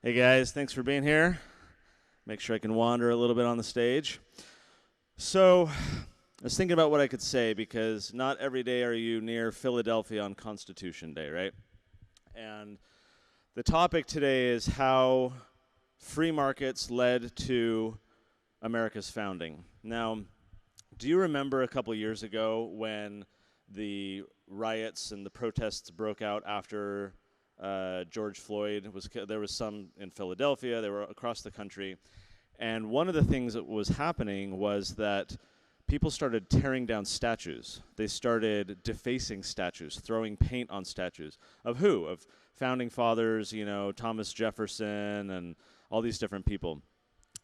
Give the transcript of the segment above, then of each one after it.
Hey guys, thanks for being here. Make sure I can wander a little bit on the stage. So, I was thinking about what I could say because not every day are you near Philadelphia on Constitution Day, right? And the topic today is how free markets led to America's founding. Now, do you remember a couple years ago when the riots and the protests broke out after George Floyd was there was some in Philadelphia, they were across the country, and one of the things that was happening was that people started tearing down statues. They started defacing statues, throwing paint on statues. Of who? Of founding fathers, you know, Thomas Jefferson and all these different people.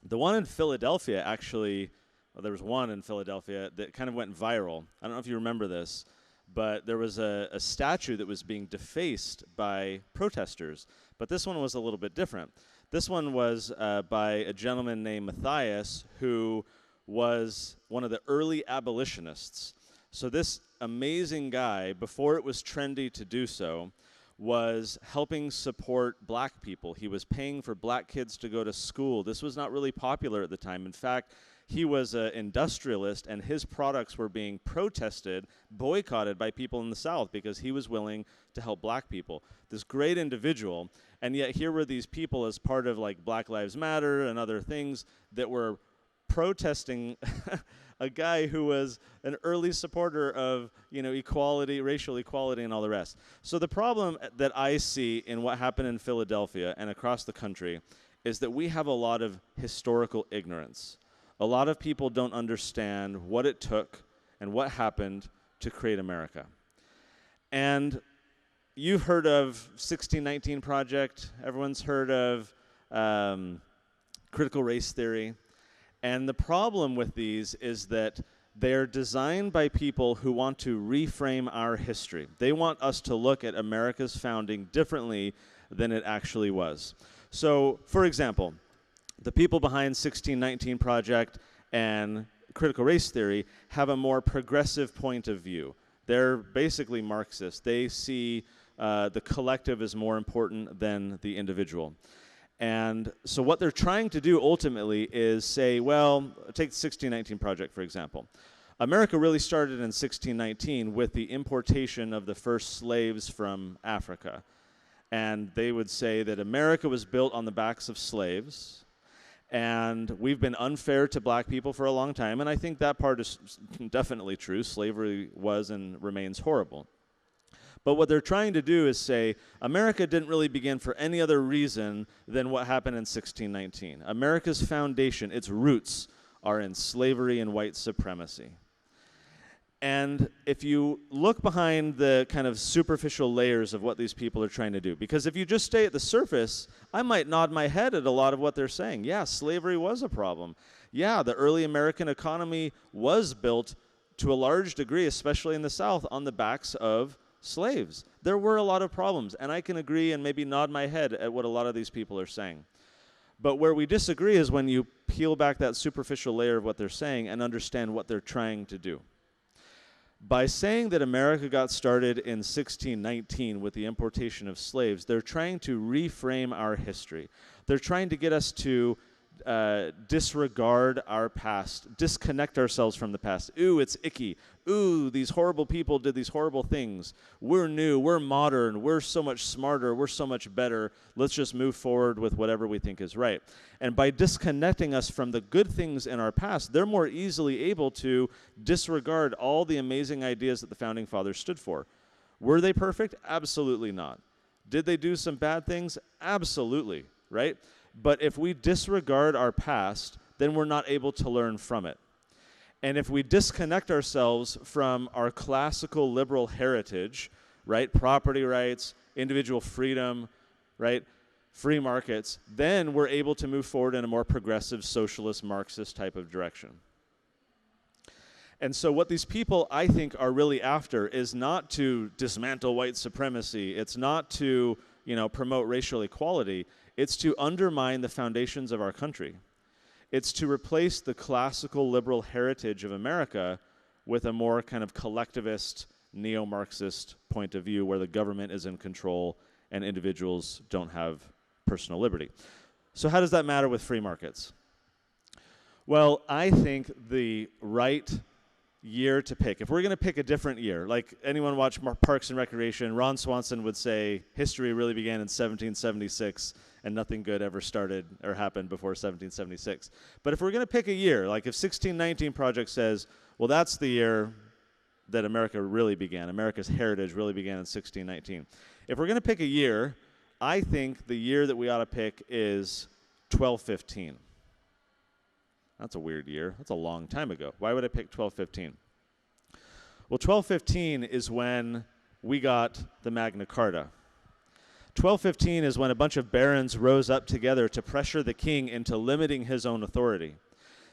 The one in Philadelphia actually, well, there was one in Philadelphia that kind of went viral. I don't know if you remember this, but there was a statue that was being defaced by protesters. But this one was a little bit different. This one was by a gentleman named Matthias, who was one of the early abolitionists. So this amazing guy, before it was trendy to do so, was helping support black people. He was paying for black kids to go to school. This was not really popular at the time. In fact, he was an industrialist, and his products were being protested, boycotted by people in the South because he was willing to help black people. This great individual, and yet here were these people as part of like Black Lives Matter and other things that were protesting a guy who was an early supporter of, you know, equality, racial equality, and all the rest. So the problem that I see in what happened in Philadelphia and across the country is that we have a lot of historical ignorance. A lot of people don't understand what it took and what happened to create America. And you've heard of 1619 Project. Everyone's heard of critical race theory. And the problem with these is that they're designed by people who want to reframe our history. They want us to look at America's founding differently than it actually was. So, for example, the people behind 1619 Project and critical race theory have a more progressive point of view. They're basically Marxist. They see the collective as more important than the individual. And so what they're trying to do ultimately is say, well, take the 1619 Project, for example. America really started in 1619 with the importation of the first slaves from Africa. And they would say that America was built on the backs of slaves, and we've been unfair to black people for a long time, and I think that part is definitely true. Slavery was and remains horrible. But what they're trying to do is say, America didn't really begin for any other reason than what happened in 1619. America's foundation, its roots, are in slavery and white supremacy. And if you look behind the kind of superficial layers of what these people are trying to do, because if you just stay at the surface, I might nod my head at a lot of what they're saying. Yeah, slavery was a problem. Yeah, the early American economy was built to a large degree, especially in the South, on the backs of slaves. There were a lot of problems, and I can agree and maybe nod my head at what a lot of these people are saying. But where we disagree is when you peel back that superficial layer of what they're saying and understand what they're trying to do. By saying that America got started in 1619 with the importation of slaves, they're trying to reframe our history. They're trying to get us to disregard our past, disconnect ourselves from the past. Ooh, it's icky. Ooh, these horrible people did these horrible things. We're new, we're modern, we're so much smarter, we're so much better. Let's just move forward with whatever we think is right. And by disconnecting us from the good things in our past, they're more easily able to disregard all the amazing ideas that the Founding Fathers stood for. Were they perfect? Absolutely not. Did they do some bad things? Absolutely, right? But if we disregard our past, then we're not able to learn from it. And if we disconnect ourselves from our classical liberal heritage, right, property rights, individual freedom, right, free markets, then we're able to move forward in a more progressive, socialist, Marxist type of direction. And so what these people, I think, are really after is not to dismantle white supremacy. It's not to, you know, promote racial equality. It's to undermine the foundations of our country. It's to replace the classical liberal heritage of America with a more kind of collectivist, neo-Marxist point of view where the government is in control and individuals don't have personal liberty. So how does that matter with free markets? Well, I think the right year to pick, if we're going to pick a different year, like anyone watch Parks and Recreation, Ron Swanson would say history really began in 1776 and nothing good ever started or happened before 1776. But if we're going to pick a year, like if 1619 Project says, well, that's the year that America really began, America's heritage really began in 1619. If we're going to pick a year, I think the year that we ought to pick is 1215. That's a weird year. That's a long time ago. Why would I pick 1215? Well, 1215 is when we got the Magna Carta. 1215 is when a bunch of barons rose up together to pressure the king into limiting his own authority.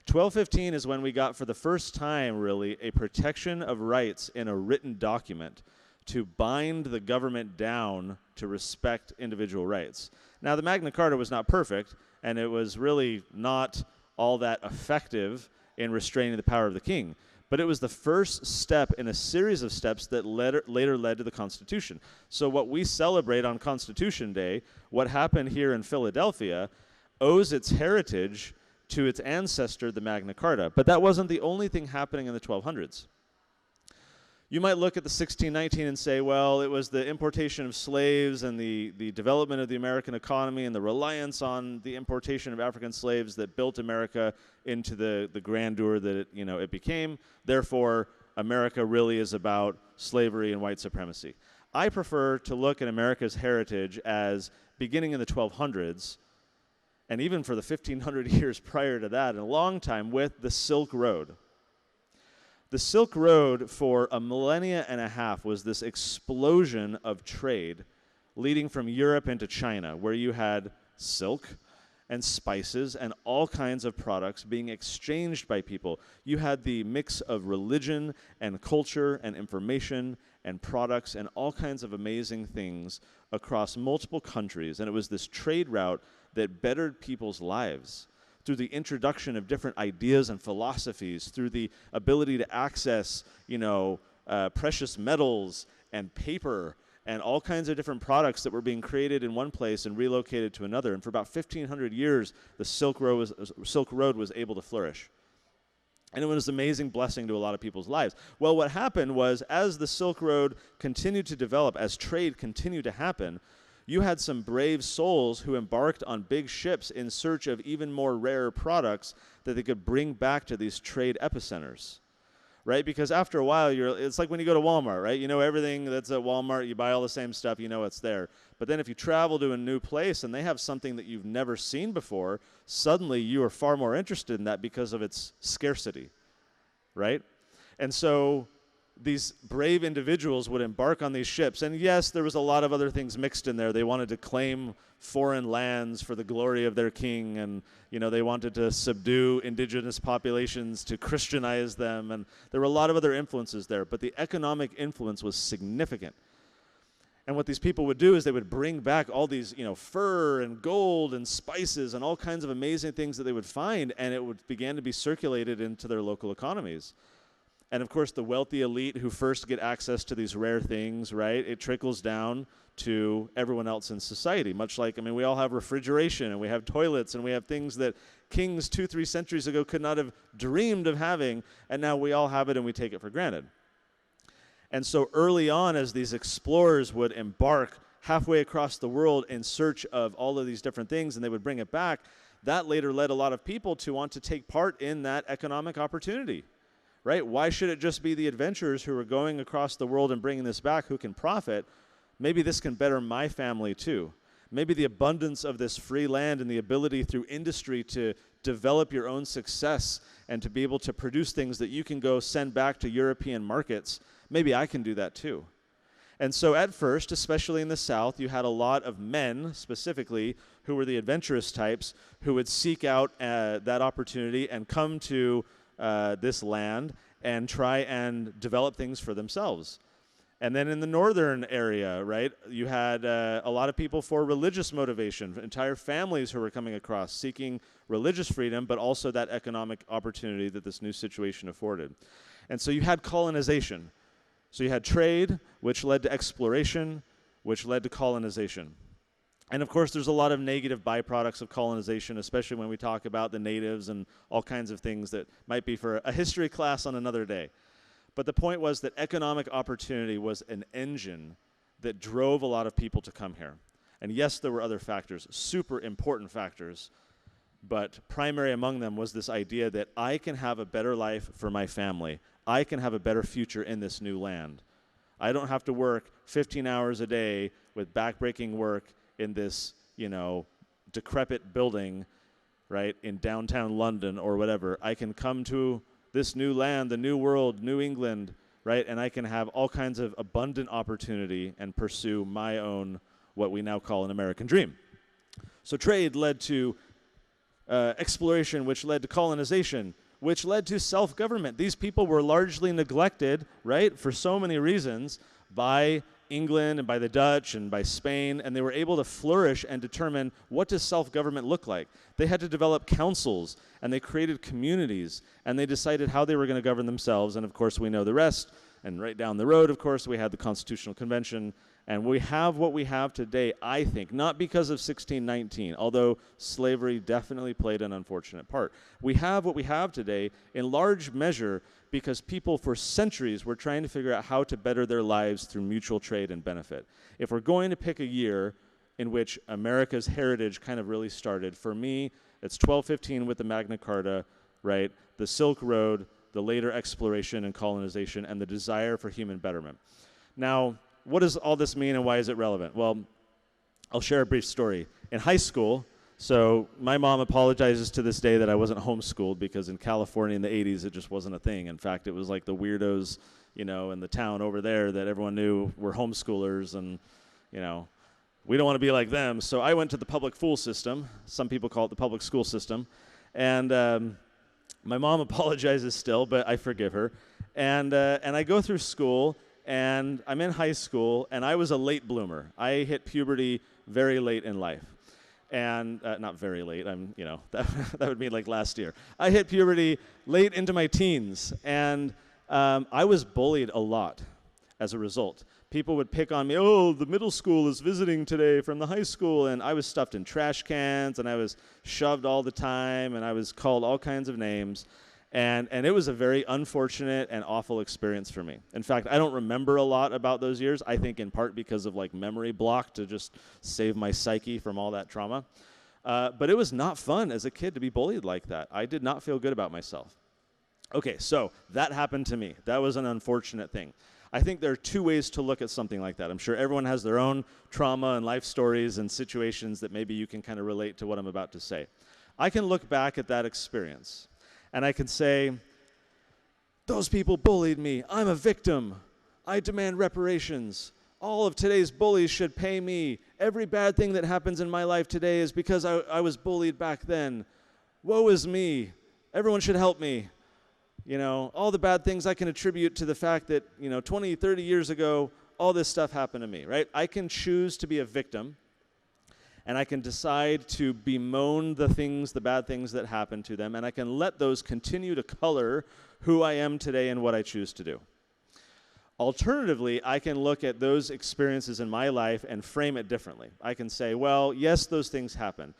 1215 is when we got, for the first time, really, a protection of rights in a written document to bind the government down to respect individual rights. Now, the Magna Carta was not perfect, and it was really not all that effective in restraining the power of the king. But it was the first step in a series of steps that later led to the Constitution. So what we celebrate on Constitution Day, what happened here in Philadelphia, owes its heritage to its ancestor, the Magna Carta. But that wasn't the only thing happening in the 1200s. You might look at the 1619 and say, well, it was the importation of slaves and the development of the American economy and the reliance on the importation of African slaves that built America into the grandeur that it became. Therefore, America really is about slavery and white supremacy. I prefer to look at America's heritage as beginning in the 1200s, and even for the 1500 years prior to that, and a long time, with the Silk Road. The Silk Road for a millennia and a half was this explosion of trade leading from Europe into China, where you had silk and spices and all kinds of products being exchanged by people. You had the mix of religion and culture and information and products and all kinds of amazing things across multiple countries. And it was this trade route that bettered people's lives through the introduction of different ideas and philosophies, through the ability to access, precious metals and paper and all kinds of different products that were being created in one place and relocated to another. And for about 1,500 years, the Silk Road was able to flourish. And it was an amazing blessing to a lot of people's lives. Well, what happened was, as the Silk Road continued to develop, as trade continued to happen, you had some brave souls who embarked on big ships in search of even more rare products that they could bring back to these trade epicenters, right? Because after a while, it's like when you go to Walmart, right? You know everything that's at Walmart. You buy all the same stuff. You know it's there. But then if you travel to a new place and they have something that you've never seen before, suddenly you are far more interested in that because of its scarcity, right? And so these brave individuals would embark on these ships. And yes, there was a lot of other things mixed in there. They wanted to claim foreign lands for the glory of their king, and they wanted to subdue indigenous populations to Christianize them, and there were a lot of other influences there. But the economic influence was significant. And what these people would do is they would bring back all these, fur and gold and spices and all kinds of amazing things that they would find, and it would begin to be circulated into their local economies. And of course, the wealthy elite who first get access to these rare things, right, it trickles down to everyone else in society. Much like, we all have refrigeration, and we have toilets, and we have things that kings 2-3 centuries ago could not have dreamed of having, and now we all have it and we take it for granted. And so early on, as these explorers would embark halfway across the world in search of all of these different things, and they would bring it back, that later led a lot of people to want to take part in that economic opportunity. Right? Why should it just be the adventurers who are going across the world and bringing this back who can profit? Maybe this can better my family too. Maybe the abundance of this free land and the ability through industry to develop your own success and to be able to produce things that you can go send back to European markets, maybe I can do that too. And so at first, especially in the South, you had a lot of men specifically who were the adventurous types who would seek out that opportunity and come to this land and try and develop things for themselves. And then in the northern area, right, you had a lot of people for religious motivation, entire families who were coming across seeking religious freedom, but also that economic opportunity that this new situation afforded. And so you had colonization. So you had trade, which led to exploration, which led to colonization. And of course, there's a lot of negative byproducts of colonization, especially when we talk about the natives and all kinds of things that might be for a history class on another day. But the point was that economic opportunity was an engine that drove a lot of people to come here. And yes, there were other factors, super important factors, but primary among them was this idea that I can have a better life for my family. I can have a better future in this new land. I don't have to work 15 hours a day with backbreaking work in this, decrepit building, right, in downtown London or whatever. I can come to this new land, the new world, New England, right, and I can have all kinds of abundant opportunity and pursue my own, what we now call an American dream. So trade led to exploration, which led to colonization, which led to self-government. These people were largely neglected, right, for so many reasons by England and by the Dutch and by Spain, and they were able to flourish and determine what does self-government look like. They had to develop councils, and they created communities, and they decided how they were going to govern themselves, and of course we know the rest. And right down the road, of course, we had the Constitutional Convention, and we have what we have today, I think, not because of 1619, although slavery definitely played an unfortunate part. We have what we have today in large measure because people for centuries were trying to figure out how to better their lives through mutual trade and benefit. If we're going to pick a year in which America's heritage kind of really started, for me, it's 1215 with the Magna Carta, right? The Silk Road, the later exploration and colonization, and the desire for human betterment. Now, what does all this mean and why is it relevant? Well, I'll share a brief story. In high school, so my mom apologizes to this day that I wasn't homeschooled because in California in the 80s it just wasn't a thing. In fact, it was like the weirdos, in the town over there that everyone knew were homeschoolers, and, we don't want to be like them. So I went to the public school system. Some people call it the public school system. And my mom apologizes still, but I forgive her. And I go through school, and I'm in high school, and I was a late bloomer. I hit puberty very late in life. And not very late, that would mean like last year. I hit puberty late into my teens, and I was bullied a lot as a result. People would pick on me, oh, the middle school is visiting today from the high school, and I was stuffed in trash cans, and I was shoved all the time, and I was called all kinds of names. And it was a very unfortunate and awful experience for me. In fact, I don't remember a lot about those years, I think in part because of memory block to just save my psyche from all that trauma. But it was not fun as a kid to be bullied like that. I did not feel good about myself. Okay, so that happened to me. That was an unfortunate thing. I think there are two ways to look at something like that. I'm sure everyone has their own trauma and life stories and situations that maybe you can kind of relate to what I'm about to say. I can look back at that experience and I can say, those people bullied me. I'm a victim. I demand reparations. All of today's bullies should pay me. Every bad thing that happens in my life today is because I was bullied back then. Woe is me. Everyone should help me. All the bad things I can attribute to the fact that, 20, 30 years ago, all this stuff happened to me, right? I can choose to be a victim, and I can decide to bemoan the bad things that happen to them, and I can let those continue to color who I am today and what I choose to do. Alternatively, I can look at those experiences in my life and frame it differently. I can say, well, yes, those things happen.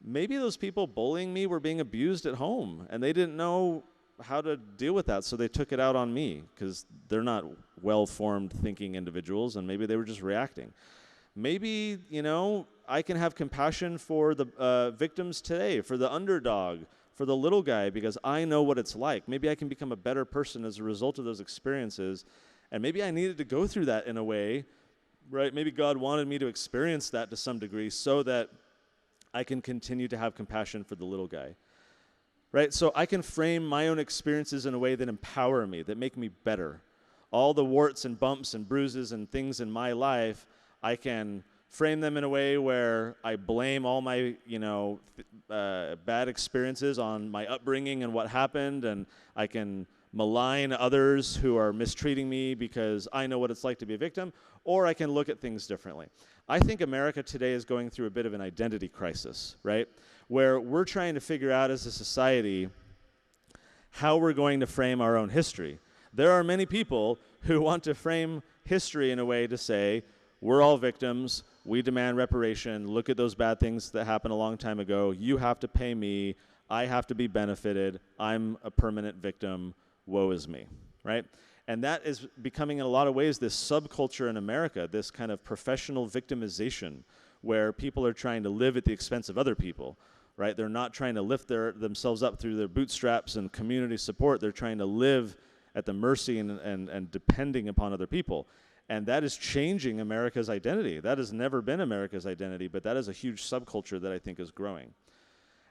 Maybe those people bullying me were being abused at home, and they didn't know how to deal with that, so they took it out on me because they're not well-formed thinking individuals, and maybe they were just reacting. Maybe, I can have compassion for the victims today, for the underdog, for the little guy, because I know what it's like. Maybe I can become a better person as a result of those experiences, and maybe I needed to go through that in a way, right? Maybe God wanted me to experience that to some degree so that I can continue to have compassion for the little guy. Right? So I can frame my own experiences in a way that empower me, that make me better. All the warts and bumps and bruises and things in my life, I can frame them in a way where I blame all my, bad experiences on my upbringing and what happened, and I can malign others who are mistreating me because I know what it's like to be a victim, or I can look at things differently. I think America today is going through a bit of an identity crisis, right? Where we're trying to figure out as a society how we're going to frame our own history. There are many people who want to frame history in a way to say, we're all victims, we demand reparation, look at those bad things that happened a long time ago, you have to pay me, I have to be benefited, I'm a permanent victim, woe is me, right? And that is becoming in a lot of ways this subculture in America, this kind of professional victimization where people are trying to live at the expense of other people, right? They're not trying to lift themselves up through their bootstraps and community support. They're trying to live at the mercy and depending upon other people. And that is changing America's identity. That has never been America's identity, but that is a huge subculture that I think is growing.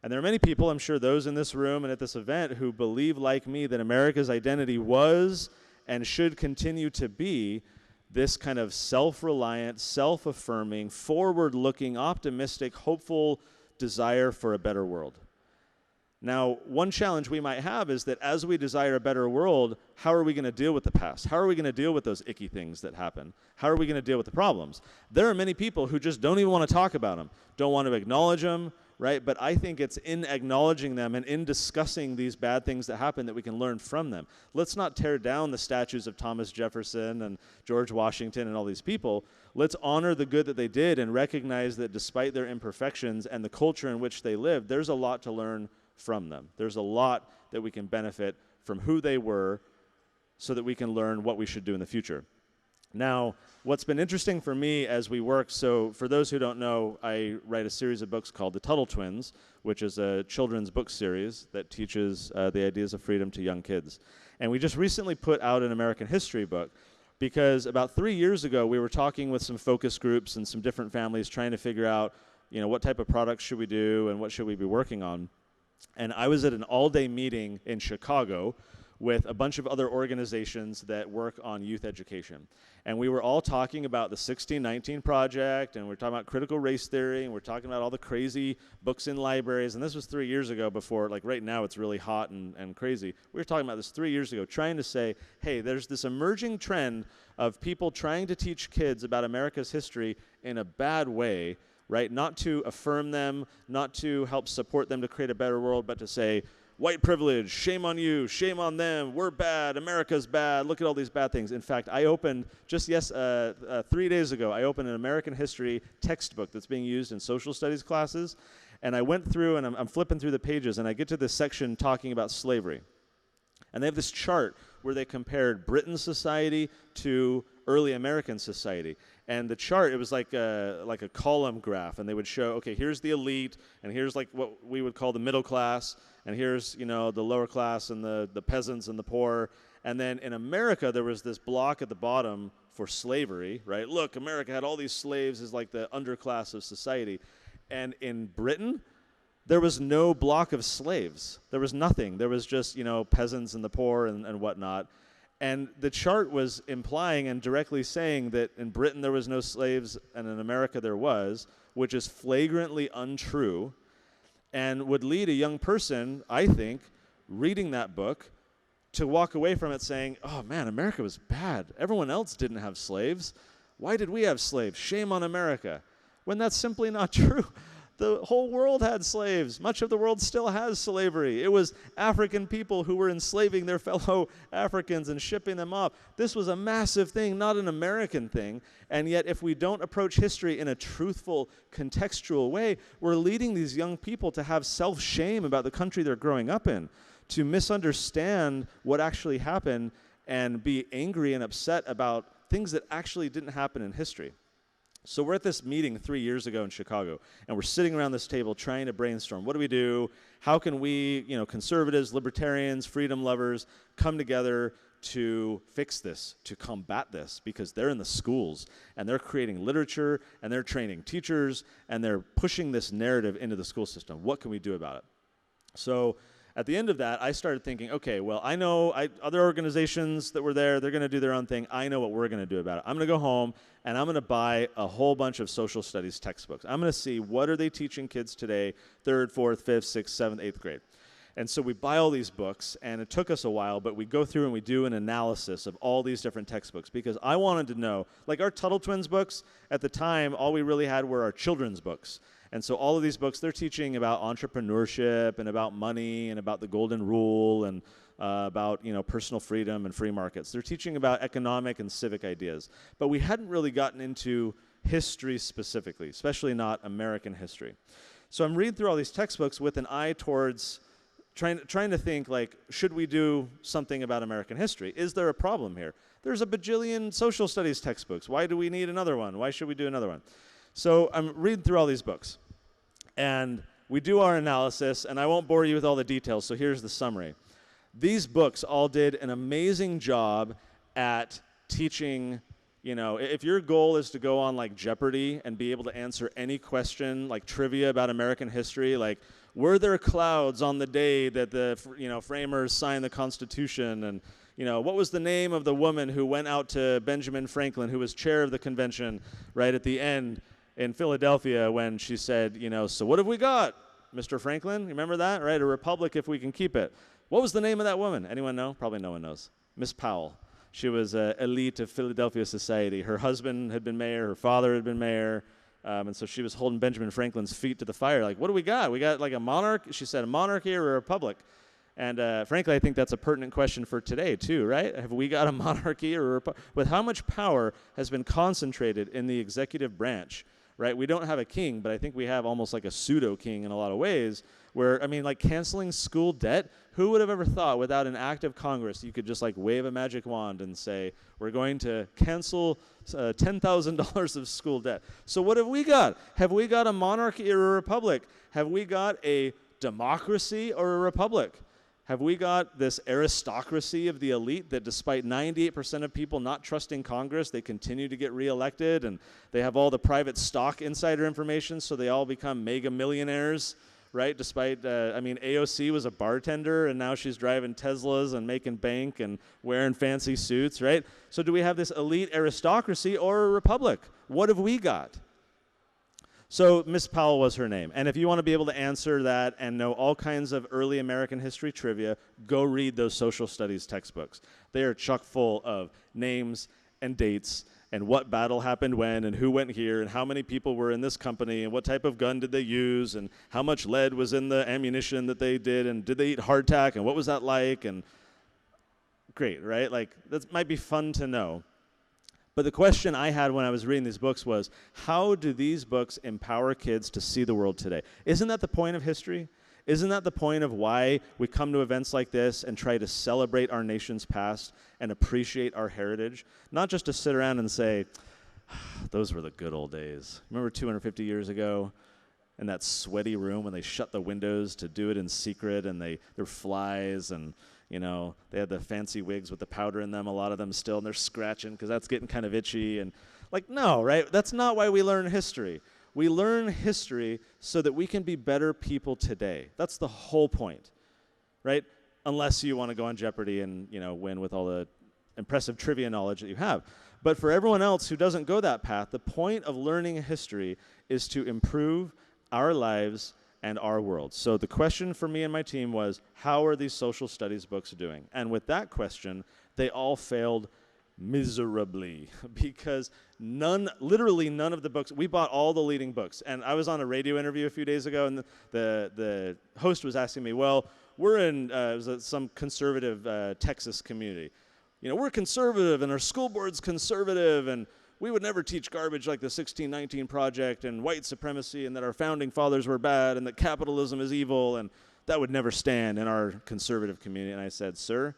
And there are many people, I'm sure those in this room and at this event, who believe like me that America's identity was and should continue to be this kind of self-reliant, self-affirming, forward-looking, optimistic, hopeful desire for a better world. Now, one challenge we might have is that as we desire a better world, how are we going to deal with the past? How are we going to deal with those icky things that happen? How are we going to deal with the problems? There are many people who just don't even want to talk about them, don't want to acknowledge them, right? But I think it's in acknowledging them and in discussing these bad things that happen that we can learn from them. Let's not tear down the statues of Thomas Jefferson and George Washington and all these people. Let's honor the good that they did and recognize that despite their imperfections and the culture in which they lived, there's a lot to learn from them. There's a lot that we can benefit from who they were so that we can learn what we should do in the future. Now, what's been interesting for me as we work, so for those who don't know, I write a series of books called the Tuttle Twins, which is a children's book series that teaches the ideas of freedom to young kids. And we just recently put out an American history book because about 3 years ago, we were talking with some focus groups and some different families trying to figure out, what type of products should we do and what should we be working on. And I was at an all-day meeting in Chicago with a bunch of other organizations that work on youth education. And we were all talking about the 1619 Project, and we're talking about critical race theory, and we're talking about all the crazy books in libraries. And this was 3 years ago before, like right now it's really hot and crazy. We were talking about this 3 years ago, trying to say, hey, there's this emerging trend of people trying to teach kids about America's history in a bad way, right? Not to affirm them, not to help support them to create a better world, but to say, white privilege, shame on you, shame on them, we're bad, America's bad, look at all these bad things. In fact, I opened, 3 days ago, I opened an American history textbook that's being used in social studies classes, and I went through, and I'm flipping through the pages, and I get to this section talking about slavery. And they have this chart where they compared Britain's society to early American society. And the chart, it was like a column graph, and they would show, okay, here's the elite, and here's like what we would call the middle class, and here's, the lower class and the peasants and the poor. And then in America, there was this block at the bottom for slavery, right? Look, America had all these slaves as like the underclass of society. And in Britain, there was no block of slaves. There was nothing. There was just, peasants and the poor and whatnot. And the chart was implying and directly saying that in Britain there was no slaves and in America there was, which is flagrantly untrue and would lead a young person, I think, reading that book to walk away from it saying, oh man, America was bad. Everyone else didn't have slaves. Why did we have slaves? Shame on America. When that's simply not true. The whole world had slaves. Much of the world still has slavery. It was African people who were enslaving their fellow Africans and shipping them off. This was a massive thing, not an American thing. And yet, if we don't approach history in a truthful, contextual way, we're leading these young people to have self-shame about the country they're growing up in, to misunderstand what actually happened and be angry and upset about things that actually didn't happen in history. So we're at this meeting 3 years ago in Chicago, and we're sitting around this table trying to brainstorm. What do we do? How can we, conservatives, libertarians, freedom lovers, come together to fix this, to combat this? Because they're in the schools, and they're creating literature, and they're training teachers, and they're pushing this narrative into the school system. What can we do about it? So at the end of that, I started thinking, okay, well, I know other organizations that were there, they're going to do their own thing. I know what we're going to do about it. I'm going to go home, and I'm going to buy a whole bunch of social studies textbooks. I'm going to see what are they teaching kids today, 3rd, 4th, 5th, 6th, 7th, 8th grade. And so we buy all these books, and it took us a while, but we go through and we do an analysis of all these different textbooks because I wanted to know, like our Tuttle Twins books, at the time, all we really had were our children's books. And so all of these books, they're teaching about entrepreneurship and about money and about the golden rule and about personal freedom and free markets. They're teaching about economic and civic ideas. But we hadn't really gotten into history specifically, especially not American history. So I'm reading through all these textbooks with an eye towards trying to think, like, should we do something about American history? Is there a problem here? There's a bajillion social studies textbooks. Why do we need another one? Why should we do another one? So I'm reading through all these books, and we do our analysis, and I won't bore you with all the details, so here's the summary. These books all did an amazing job at teaching, you know, if your goal is to go on like Jeopardy and be able to answer any question, like trivia about American history, like, were there clouds on the day that the, framers signed the Constitution? And, what was the name of the woman who went out to Benjamin Franklin, who was chair of the convention, right at the end in Philadelphia when she said, so what have we got, Mr. Franklin? Remember that, right? A republic if we can keep it. What was the name of that woman? Anyone know? Probably no one knows. Miss Powell. She was an elite of Philadelphia society. Her husband had been mayor. Her father had been mayor. And so she was holding Benjamin Franklin's feet to the fire. Like, what do we got? We got like a monarch? She said, a monarchy or a republic? And frankly, I think that's a pertinent question for today too, right? Have we got a monarchy or a republic? With how much power has been concentrated in the executive branch, right? We don't have a king, but I think we have almost like a pseudo-king in a lot of ways where, like canceling school debt, who would have ever thought without an act of Congress you could just like wave a magic wand and say, we're going to cancel $10,000 of school debt. So what have we got? Have we got a monarchy or a republic? Have we got a democracy or a republic? Have we got this aristocracy of the elite that despite 98% of people not trusting Congress, they continue to get reelected, and they have all the private stock insider information, so they all become mega millionaires, right? Despite, AOC was a bartender, and now she's driving Teslas and making bank and wearing fancy suits, right? So do we have this elite aristocracy or a republic? What have we got? So Miss Powell was her name. And if you want to be able to answer that and know all kinds of early American history trivia, go read those social studies textbooks. They are chock full of names and dates and what battle happened when and who went here and how many people were in this company and what type of gun did they use and how much lead was in the ammunition that they did and did they eat hardtack and what was that like? And great, right? Like, that might be fun to know. But the question I had when I was reading these books was, how do these books empower kids to see the world today? Isn't that the point of history? Isn't that the point of why we come to events like this and try to celebrate our nation's past and appreciate our heritage? Not just to sit around and say, those were the good old days. Remember 250 years ago in that sweaty room when they shut the windows to do it in secret and there were flies and they had the fancy wigs with the powder in them, a lot of them still, and they're scratching because that's getting kind of itchy. And like, no, right? That's not why we learn history. We learn history so that we can be better people today. That's the whole point, right? Unless you want to go on Jeopardy and, win with all the impressive trivia knowledge that you have. But for everyone else who doesn't go that path, the point of learning history is to improve our lives and our world. So the question for me and my team was, how are these social studies books doing? And with that question, they all failed miserably because literally none of the books, we bought all the leading books. And I was on a radio interview a few days ago, and the host was asking me, well, we're in some conservative Texas community. We're conservative, and our school board's conservative, and we would never teach garbage like the 1619 Project and white supremacy and that our founding fathers were bad and that capitalism is evil, and that would never stand in our conservative community. And I said, sir,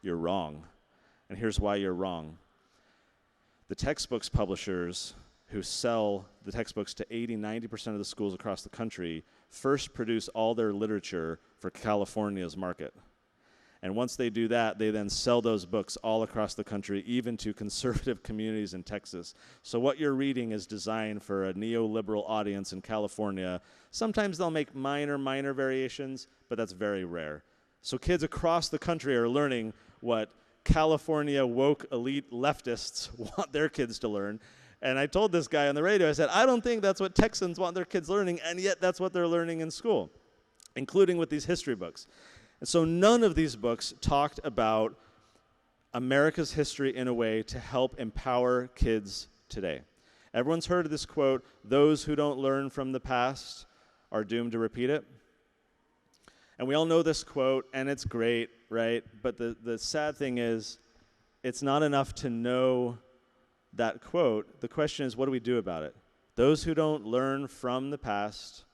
you're wrong. And here's why you're wrong. The textbooks publishers who sell the textbooks to 80-90% of the schools across the country first produce all their literature for California's market. And once they do that, they then sell those books all across the country, even to conservative communities in Texas. So what you're reading is designed for a neoliberal audience in California. Sometimes they'll make minor variations, but that's very rare. So kids across the country are learning what California woke elite leftists want their kids to learn. And I told this guy on the radio, I said, I don't think that's what Texans want their kids learning, and yet that's what they're learning in school, including with these history books. And so none of these books talked about America's history in a way to help empower kids today. Everyone's heard of this quote, those who don't learn from the past are doomed to repeat it. And we all know this quote, and it's great, right? But the sad thing is, it's not enough to know that quote, the question is, what do we do about it? Those who don't learn from the past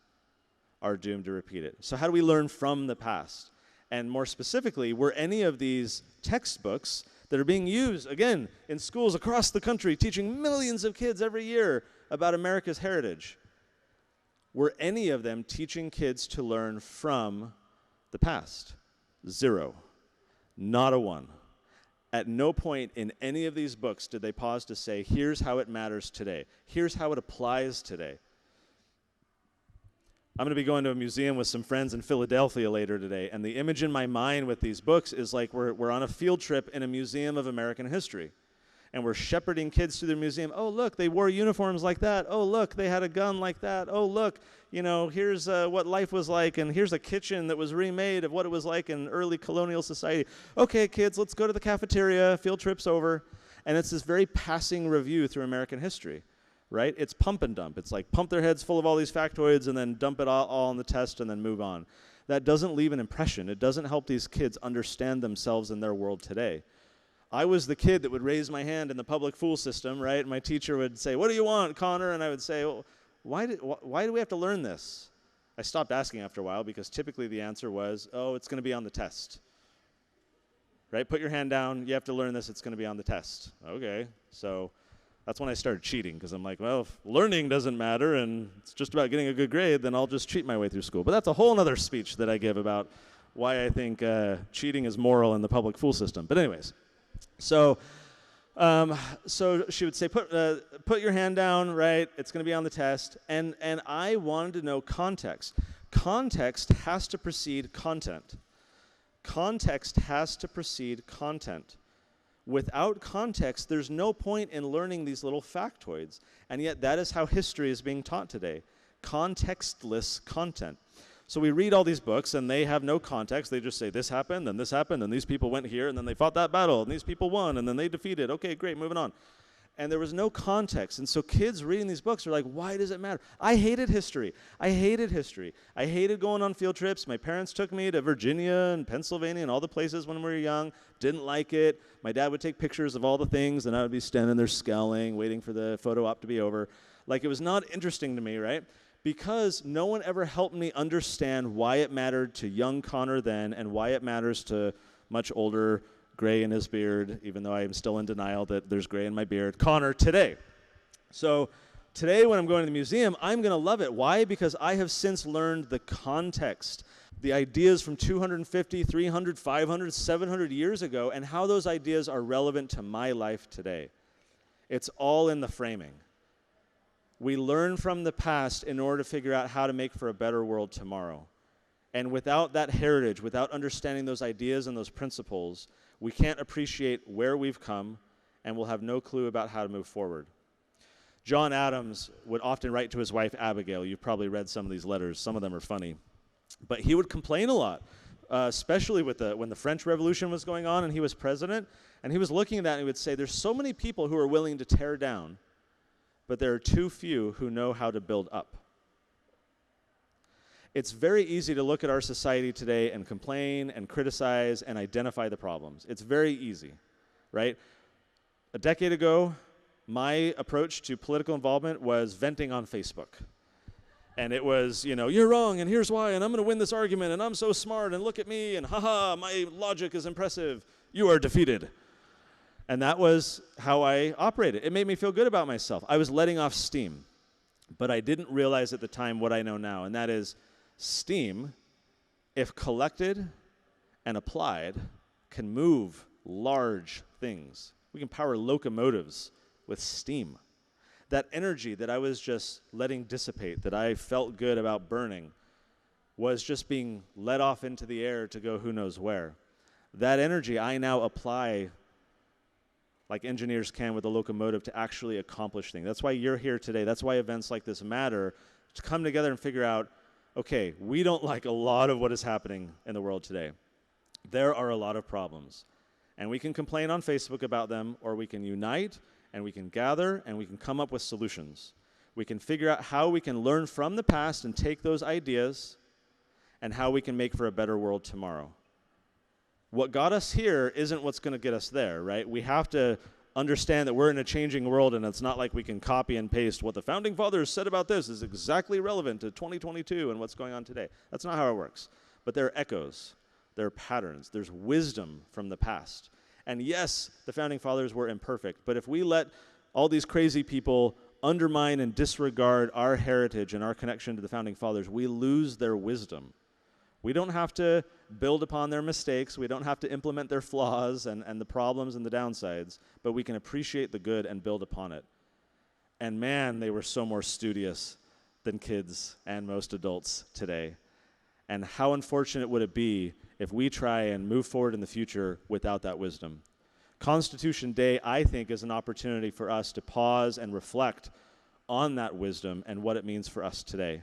are doomed to repeat it. So how do we learn from the past? And more specifically, were any of these textbooks that are being used, again, in schools across the country, teaching millions of kids every year about America's heritage, were any of them teaching kids to learn from the past? Zero. Not a one. At no point in any of these books did they pause to say, here's how it matters today. Here's how it applies today. I'm going to be going to a museum with some friends in Philadelphia later today, and the image in my mind with these books is like we're on a field trip in a museum of American history, and we're shepherding kids through the museum. Oh, look, they wore uniforms like that. Oh, look, they had a gun like that. Oh, look, here's what life was like, and here's a kitchen that was remade of what it was like in early colonial society. Okay, kids, let's go to the cafeteria. Field trip's over. And it's this very passing review through American history, right? It's pump and dump. It's like pump their heads full of all these factoids and then dump it all on the test and then move on. That doesn't leave an impression. It doesn't help these kids understand themselves in their world today. I was the kid that would raise my hand in the public school system, right? And my teacher would say, "What do you want, Connor?" And I would say, well, why do we have to learn this? I stopped asking after a while because typically the answer was, oh, it's going to be on the test. Right? Put your hand down. You have to learn this. It's going to be on the test. Okay. So that's when I started cheating because I'm like, well, if learning doesn't matter and it's just about getting a good grade, then I'll just cheat my way through school. But that's a whole other speech that I give about why I think cheating is moral in the public school system. But anyways. So she would say, put your hand down, right? It's going to be on the test. And I wanted to know context. Context has to precede content. Context has to precede content. Without context, there's no point in learning these little factoids. And yet that is how history is being taught today. Contextless content. So we read all these books, and they have no context. They just say, this happened, and these people went here, and then they fought that battle, and these people won, and then they defeated. Okay, great, moving on. And there was no context. And so kids reading these books are like, why does it matter? I hated history. I hated going on field trips. My parents took me to Virginia and Pennsylvania and all the places when we were young. Didn't like it. My dad would take pictures of all the things, and I would be standing there scowling, waiting for the photo op to be over. Like, it was not interesting to me, right? Because no one ever helped me understand why it mattered to young Connor then and why it matters to much older, gray in his beard, even though I am still in denial that there's gray in my beard, Connor today. So today when I'm going to the museum, I'm going to love it. Why? Because I have since learned the context, the ideas from 250, 300, 500, 700 years ago, and how those ideas are relevant to my life today. It's all in the framing. We learn from the past in order to figure out how to make for a better world tomorrow. And without that heritage, without understanding those ideas and those principles, we can't appreciate where we've come, and we'll have no clue about how to move forward. John Adams would often write to his wife, Abigail. You've probably read some of these letters. Some of them are funny. But he would complain a lot, especially when the French Revolution was going on and he was president. And he was looking at that and he would say, there's so many people who are willing to tear down, but there are too few who know how to build up. It's very easy to look at our society today and complain and criticize and identify the problems. It's very easy, right? A decade ago, my approach to political involvement was venting on Facebook. And it was, you're wrong, and here's why, and I'm going to win this argument, and I'm so smart, and look at me, and haha, my logic is impressive. You are defeated. And that was how I operated. It made me feel good about myself. I was letting off steam. But I didn't realize at the time what I know now, and that is steam, if collected and applied, can move large things. We can power locomotives with steam. That energy that I was just letting dissipate, that I felt good about burning, was just being let off into the air to go who knows where. That energy I now apply like engineers can with a locomotive to actually accomplish things. That's why you're here today. That's why events like this matter, to come together and figure out, okay, we don't like a lot of what is happening in the world today. There are a lot of problems. And we can complain on Facebook about them, or we can unite, and we can gather, and we can come up with solutions. We can figure out how we can learn from the past and take those ideas and how we can make for a better world tomorrow. What got us here isn't what's going to get us there, right? We have to understand that we're in a changing world, and it's not like we can copy and paste what the founding fathers said about this is exactly relevant to 2022 and what's going on today. That's not how it works. But there are echoes, there are patterns, there's wisdom from the past. And yes, the founding fathers were imperfect, but if we let all these crazy people undermine and disregard our heritage and our connection to the founding fathers, we lose their wisdom. We don't have to build upon their mistakes. We don't have to implement their flaws and the problems and the downsides, but we can appreciate the good and build upon it. And man, they were so more studious than kids and most adults today. And how unfortunate would it be if we try and move forward in the future without that wisdom? Constitution Day, I think, is an opportunity for us to pause and reflect on that wisdom and what it means for us today.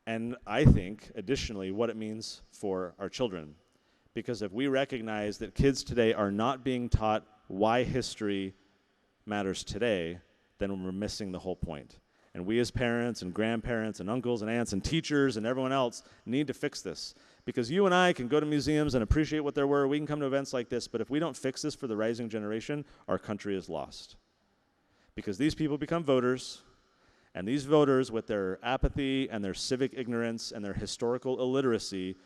And I think, additionally, what it means for our children. Because if we recognize that kids today are not being taught why history matters today, then we're missing the whole point. And we as parents and grandparents and uncles and aunts and teachers and everyone else need to fix this. Because you and I can go to museums and appreciate what there were. We can come to events like this. But if we don't fix this for the rising generation, our country is lost. Because these people become voters. And these voters, with their apathy and their civic ignorance and their historical illiteracy,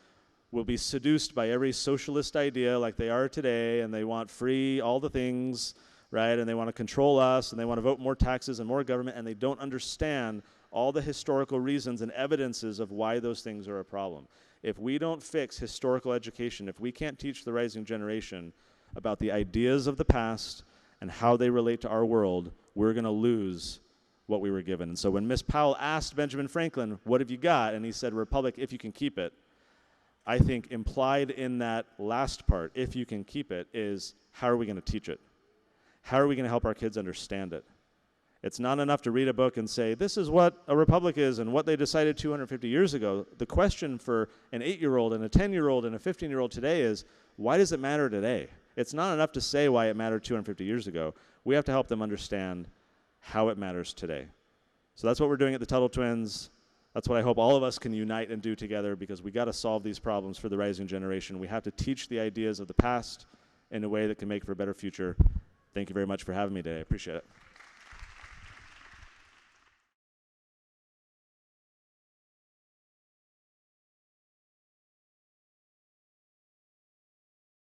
will be seduced by every socialist idea like they are today, and they want free, all the things, right? And they want to control us, and they want to vote more taxes and more government, and they don't understand all the historical reasons and evidences of why those things are a problem. If we don't fix historical education, if we can't teach the rising generation about the ideas of the past and how they relate to our world, we're going to lose what we were given. And so when Miss Powell asked Benjamin Franklin, what have you got? And he said, Republic, if you can keep it. I think implied in that last part, if you can keep it, is how are we going to teach it? How are we going to help our kids understand it? It's not enough to read a book and say, this is what a republic is and what they decided 250 years ago. The question for an 8-year-old and a 10-year-old and a 15-year-old today is, why does it matter today? It's not enough to say why it mattered 250 years ago. We have to help them understand how it matters today. So that's what we're doing at the Tuttle Twins. That's what I hope all of us can unite and do together, because we got to solve these problems for the rising generation. We have to teach the ideas of the past in a way that can make for a better future. Thank you very much for having me today. I appreciate it.